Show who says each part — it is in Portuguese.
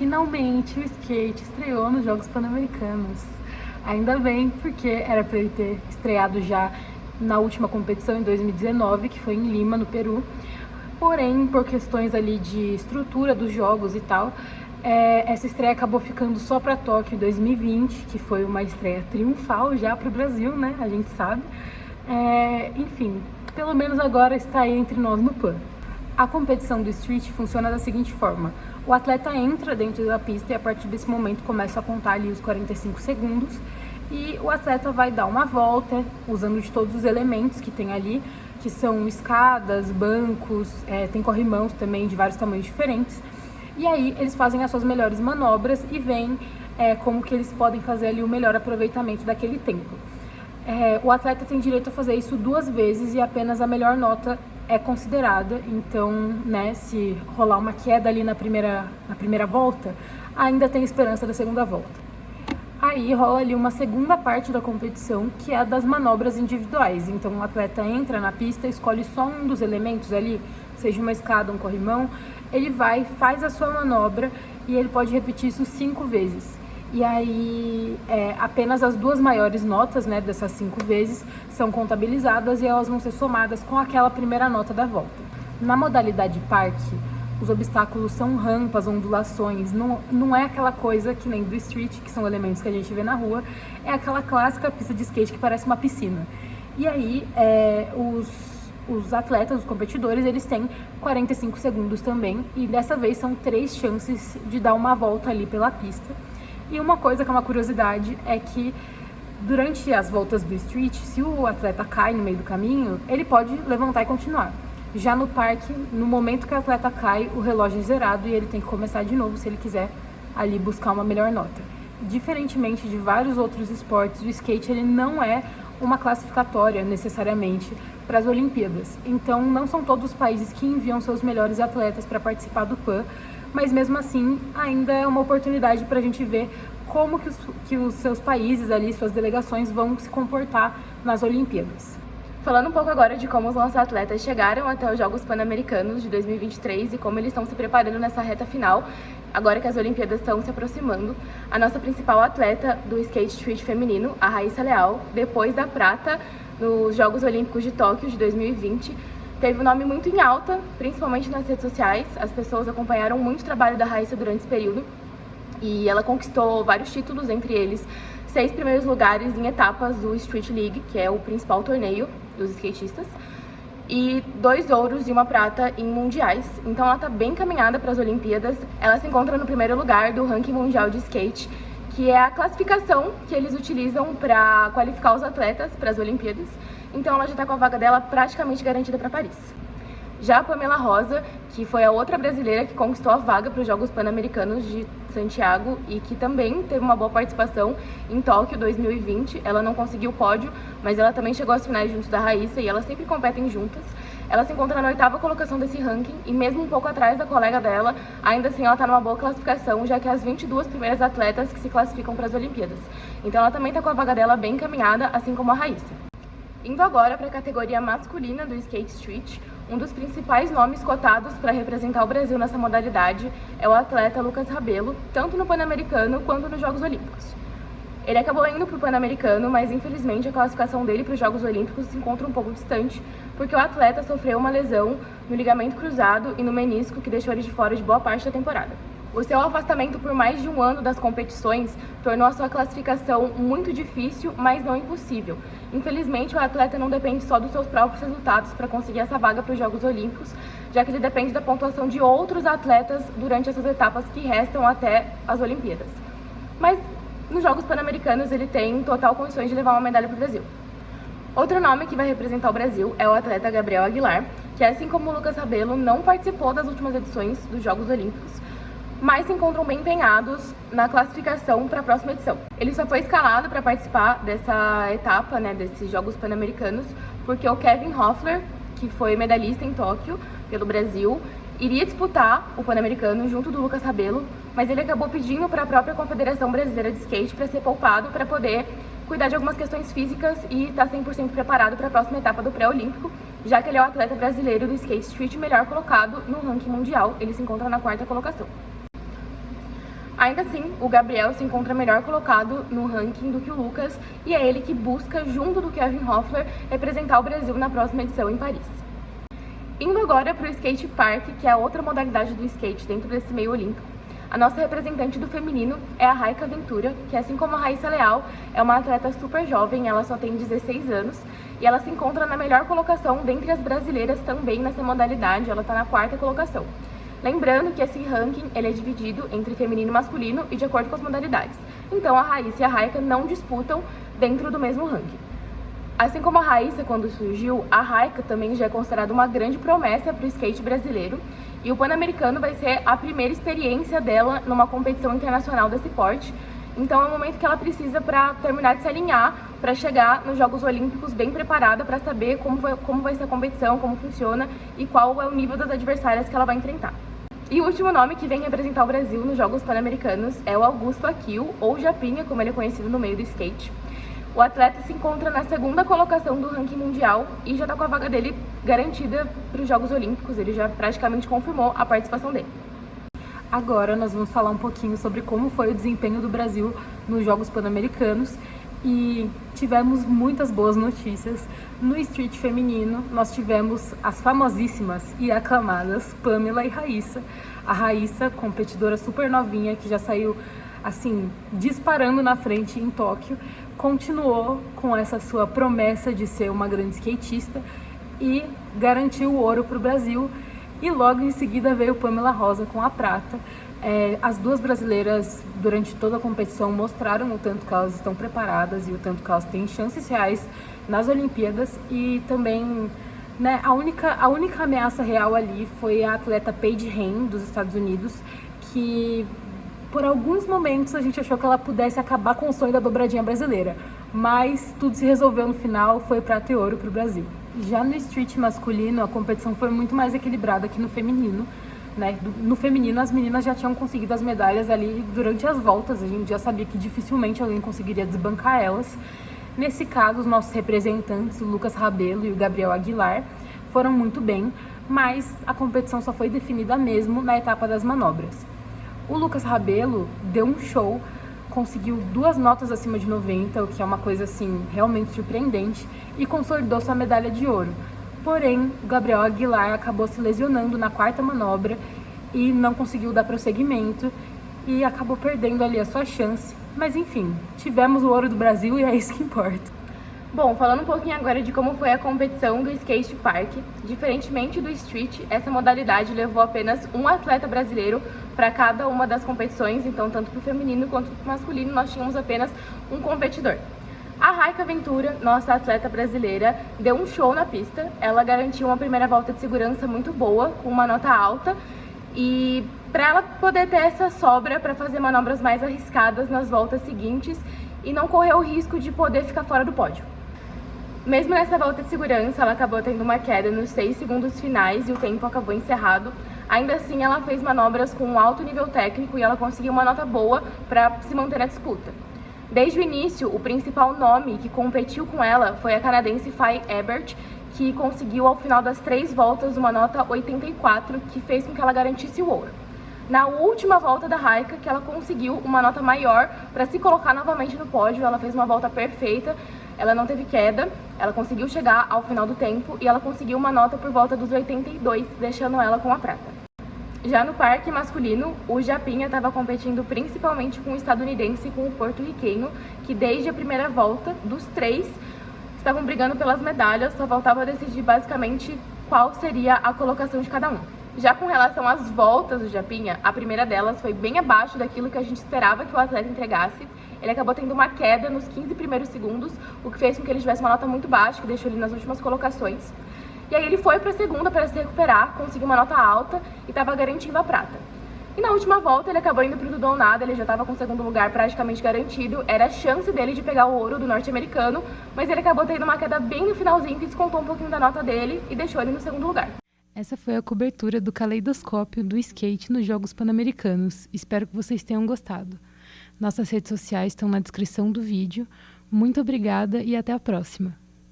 Speaker 1: finalmente o skate estreou nos Jogos Pan-Americanos. Ainda bem, porque era para ele ter estreado já na última competição em 2019, que foi em Lima, no Peru. Porém, por questões ali de estrutura dos jogos e tal, essa estreia acabou ficando só para Tóquio 2020, que foi uma estreia triunfal já para o Brasil, né? A gente sabe. Enfim, pelo menos agora está aí entre nós no PAN. A competição do street funciona da seguinte forma: o atleta entra dentro da pista e a partir desse momento começa a contar ali os 45 segundos e o atleta vai dar uma volta usando de todos os elementos que tem ali, que são escadas, bancos, tem corrimãos também de vários tamanhos diferentes. E aí eles fazem as suas melhores manobras e veem como que eles podem fazer ali o melhor aproveitamento daquele tempo. O atleta tem direito a fazer isso 2 vezes e apenas a melhor nota é considerada. Então, né, se rolar uma queda ali na primeira volta, ainda tem esperança da segunda volta. Aí rola ali uma segunda parte da competição, que é a das manobras individuais. Então o atleta entra na pista, escolhe só um dos elementos ali, seja uma escada, um corrimão, ele vai, faz a sua manobra e ele pode repetir isso 5 vezes. E aí apenas as 2 maiores notas, né, dessas 5 vezes são contabilizadas e elas vão ser somadas com aquela primeira nota da volta. Na modalidade parque, os obstáculos são rampas, ondulações, não é aquela coisa que nem do street, que são elementos que a gente vê na rua, é aquela clássica pista de skate que parece uma piscina. E aí os atletas, os competidores, eles têm 45 segundos também, e dessa vez são 3 chances de dar uma volta ali pela pista. E uma coisa que é uma curiosidade é que durante as voltas do street, se o atleta cai no meio do caminho, ele pode levantar e continuar. Já no parque, no momento que o atleta cai, o relógio é zerado e ele tem que começar de novo se ele quiser ali buscar uma melhor nota. Diferentemente de vários outros esportes, o skate ele não é uma classificatória necessariamente para as Olimpíadas. Então não são todos os países que enviam seus melhores atletas para participar do PAN, mas mesmo assim ainda é uma oportunidade para a gente ver como que os seus países ali, suas delegações vão se comportar nas Olimpíadas.
Speaker 2: Falando um pouco agora de como os nossos atletas chegaram até os Jogos Pan-Americanos de 2023 e como eles estão se preparando nessa reta final, agora que as Olimpíadas estão se aproximando. A nossa principal atleta do skate street feminino, a Raíssa Leal, depois da prata nos Jogos Olímpicos de Tóquio de 2020, teve o nome muito em alta, principalmente nas redes sociais. As pessoas acompanharam muito o trabalho da Raíssa durante esse período e ela conquistou vários títulos, entre eles 6 primeiros lugares em etapas do Street League, que é o principal torneio dos skatistas, e 2 ouros e 1 prata em mundiais. Então ela está bem encaminhada para as Olimpíadas. Ela se encontra no primeiro lugar do ranking mundial de skate, que é a classificação que eles utilizam para qualificar os atletas para as Olimpíadas. Então ela já está com a vaga dela praticamente garantida para Paris. Já a Pamela Rosa, que foi a outra brasileira que conquistou a vaga para os Jogos Pan-Americanos de Santiago e que também teve uma boa participação em Tóquio 2020. Ela não conseguiu o pódio, mas ela também chegou às finais junto da Raíssa e elas sempre competem juntas. Ela se encontra na 8ª colocação desse ranking e mesmo um pouco atrás da colega dela, ainda assim ela está numa boa classificação, já que é as 22 primeiras atletas que se classificam para as Olimpíadas. Então ela também está com a vaga dela bem encaminhada, assim como a Raíssa. Indo agora para a categoria masculina do skate street, um dos principais nomes cotados para representar o Brasil nessa modalidade é o atleta Lucas Rabelo, tanto no Pan-Americano quanto nos Jogos Olímpicos. Ele acabou indo para o Pan-Americano, mas infelizmente a classificação dele para os Jogos Olímpicos se encontra um pouco distante, porque o atleta sofreu uma lesão no ligamento cruzado e no menisco que deixou ele de fora de boa parte da temporada. O seu afastamento por mais de 1 ano das competições tornou a sua classificação muito difícil, mas não impossível. Infelizmente, o atleta não depende só dos seus próprios resultados para conseguir essa vaga para os Jogos Olímpicos, já que ele depende da pontuação de outros atletas durante essas etapas que restam até as Olimpíadas. Mas nos Jogos Pan-Americanos ele tem total condições de levar uma medalha para o Brasil. Outro nome que vai representar o Brasil é o atleta Gabriel Aguilar, que assim como o Lucas Rabelo não participou das últimas edições dos Jogos Olímpicos, mas se encontram bem empenhados na classificação para a próxima edição. Ele só foi escalado para participar dessa etapa, desses Jogos Pan-Americanos, porque o Kevin Hoffler, que foi medalhista em Tóquio pelo Brasil, iria disputar o Pan-Americano junto do Lucas Rabelo, mas ele acabou pedindo para a própria Confederação Brasileira de Skate para ser poupado para poder cuidar de algumas questões físicas e estar 100% preparado para a próxima etapa do pré-olímpico, já que ele é o atleta brasileiro do skate street melhor colocado no ranking mundial. Ele se encontra na 4ª colocação. Ainda assim, o Gabriel se encontra melhor colocado no ranking do que o Lucas e é ele que busca, junto do Kevin Hoffler, representar o Brasil na próxima edição em Paris. Indo agora para o skate park, que é a outra modalidade do skate dentro desse meio olímpico. A nossa representante do feminino é a Raika Ventura, que assim como a Raíssa Leal, é uma atleta super jovem, ela só tem 16 anos, e ela se encontra na melhor colocação dentre as brasileiras também nessa modalidade, ela está na 4ª colocação. Lembrando que esse ranking ele é dividido entre feminino e masculino e de acordo com as modalidades. Então a Raíssa e a Raika não disputam dentro do mesmo ranking. Assim como a Raíssa, quando surgiu, a Raika também já é considerada uma grande promessa para o skate brasileiro, e o Pan-Americano vai ser a primeira experiência dela numa competição internacional desse porte. Então é um momento que ela precisa para terminar de se alinhar, para chegar nos Jogos Olímpicos bem preparada para saber como vai ser a competição, como funciona e qual é o nível das adversárias que ela vai enfrentar. E o último nome que vem representar o Brasil nos Jogos Pan-Americanos é o Augusto Aquil, ou Japinha, como ele é conhecido no meio do skate. O atleta se encontra na 2ª colocação do ranking mundial e já está com a vaga dele garantida para os Jogos Olímpicos, ele já praticamente confirmou a participação dele.
Speaker 1: Agora nós vamos falar um pouquinho sobre como foi o desempenho do Brasil nos Jogos Pan-Americanos e tivemos muitas boas notícias. No street feminino, nós tivemos as famosíssimas e aclamadas Pamela e Raíssa. A Raíssa, competidora super novinha, que já saiu assim, disparando na frente em Tóquio, continuou com essa sua promessa de ser uma grande skatista e garantiu o ouro para o Brasil. E logo em seguida veio Pamela Rosa com a prata. As duas brasileiras, durante toda a competição, mostraram o tanto que elas estão preparadas e o tanto que elas têm chances reais nas Olimpíadas. E também, né, a única ameaça real ali foi a atleta Paige Hain, dos Estados Unidos, que por alguns momentos a gente achou que ela pudesse acabar com o sonho da dobradinha brasileira. Mas tudo se resolveu no final, foi prata e ouro para o Brasil. Já no street masculino, a competição foi muito mais equilibrada que no feminino, né? No feminino, as meninas já tinham conseguido as medalhas ali durante as voltas, a gente já sabia que dificilmente alguém conseguiria desbancar elas. Nesse caso, os nossos representantes, o Lucas Rabelo e o Gabriel Aguilar, foram muito bem, mas a competição só foi definida mesmo na etapa das manobras. O Lucas Rabelo deu um show, conseguiu 2 notas acima de 90, o que é uma coisa assim realmente surpreendente, e consolidou sua medalha de ouro. Porém, o Gabriel Aguilar acabou se lesionando na 4ª manobra e não conseguiu dar prosseguimento e acabou perdendo ali a sua chance. Mas enfim, tivemos o ouro do Brasil e é isso que importa.
Speaker 2: Bom, falando um pouquinho agora de como foi a competição do skate park, diferentemente do street, essa modalidade levou apenas um atleta brasileiro para cada uma das competições, então tanto para o feminino quanto para o masculino nós tínhamos apenas um competidor. A Raika Ventura, nossa atleta brasileira, deu um show na pista, ela garantiu uma primeira volta de segurança muito boa, com uma nota alta, e para ela poder ter essa sobra para fazer manobras mais arriscadas nas voltas seguintes e não correr o risco de poder ficar fora do pódio. Mesmo nessa volta de segurança, ela acabou tendo uma queda nos 6 segundos finais e o tempo acabou encerrado. Ainda assim, ela fez manobras com um alto nível técnico e ela conseguiu uma nota boa para se manter na disputa. Desde o início, o principal nome que competiu com ela foi a canadense Faye Ebert, que conseguiu ao final das 3 voltas uma nota 84, que fez com que ela garantisse o ouro. Na última volta da Raika, que ela conseguiu uma nota maior para se colocar novamente no pódio, ela fez uma volta perfeita, ela não teve queda, ela conseguiu chegar ao final do tempo e ela conseguiu uma nota por volta dos 82, deixando ela com a prata. Já no parque masculino, o Japinha estava competindo principalmente com o estadunidense e com o porto-riquenho, que desde a primeira volta, dos 3, estavam brigando pelas medalhas, só faltava decidir basicamente qual seria a colocação de cada um. Já com relação às voltas do Japinha, a primeira delas foi bem abaixo daquilo que a gente esperava que o atleta entregasse. Ele acabou tendo uma queda nos 15 primeiros segundos, o que fez com que ele tivesse uma nota muito baixa, que deixou ele nas últimas colocações. E aí ele foi para a segunda para se recuperar, conseguiu uma nota alta e estava garantindo a prata. E na última volta ele acabou indo para o tudo ou nada, ele já estava com o segundo lugar praticamente garantido, era a chance dele de pegar o ouro do norte-americano, mas ele acabou tendo uma queda bem no finalzinho que descontou um pouquinho da nota dele e deixou ele no segundo lugar.
Speaker 1: Essa foi a cobertura do caleidoscópio do skate nos Jogos Pan-Americanos. Espero que vocês tenham gostado. Nossas redes sociais estão na descrição do vídeo. Muito obrigada e até a próxima!